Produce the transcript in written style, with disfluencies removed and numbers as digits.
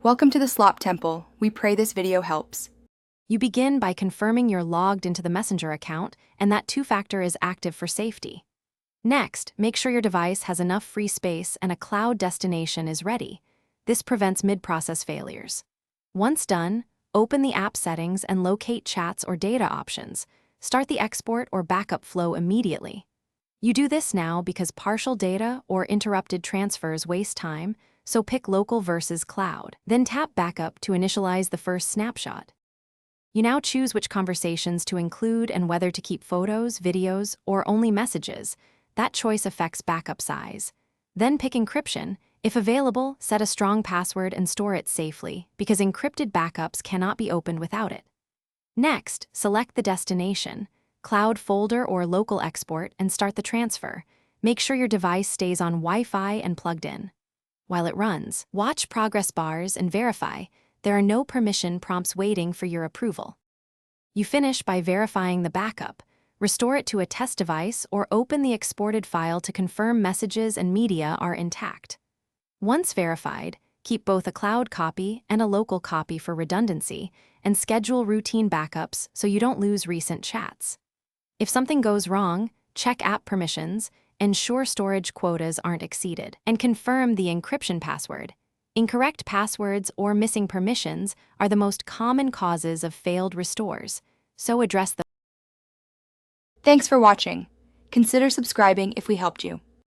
Welcome to the Slop Temple. We pray this video helps. You begin by confirming you're logged into the Messenger account and that two-factor is active for safety. Next, make sure your device has enough free space and a cloud destination is ready. This prevents mid-process failures. Once done, open the app settings and locate chats or data options. Start the export or backup flow immediately. You do this now because partial data or interrupted transfers waste time, so pick local versus cloud. Then tap Backup to initialize the first snapshot. You now choose which conversations to include and whether to keep photos, videos, or only messages. That choice affects backup size. Then pick encryption. If available, set a strong password and store it safely, because encrypted backups cannot be opened without it. Next, select the destination, cloud folder or local export, and start the transfer. Make sure your device stays on Wi-Fi and plugged in. While it runs, watch progress bars and verify. There are no permission prompts waiting for your approval. You finish by verifying the backup. Restore it to a test device or open the exported file to confirm messages and media are intact. Once verified, keep both a cloud copy and a local copy for redundancy, and schedule routine backups so you don't lose recent chats. If something goes wrong, check app permissions, ensure storage quotas aren't exceeded, and confirm the encryption password. Incorrect passwords or missing permissions are the most common causes of failed restores, so address them. Thanks for watching. Consider subscribing if we helped you.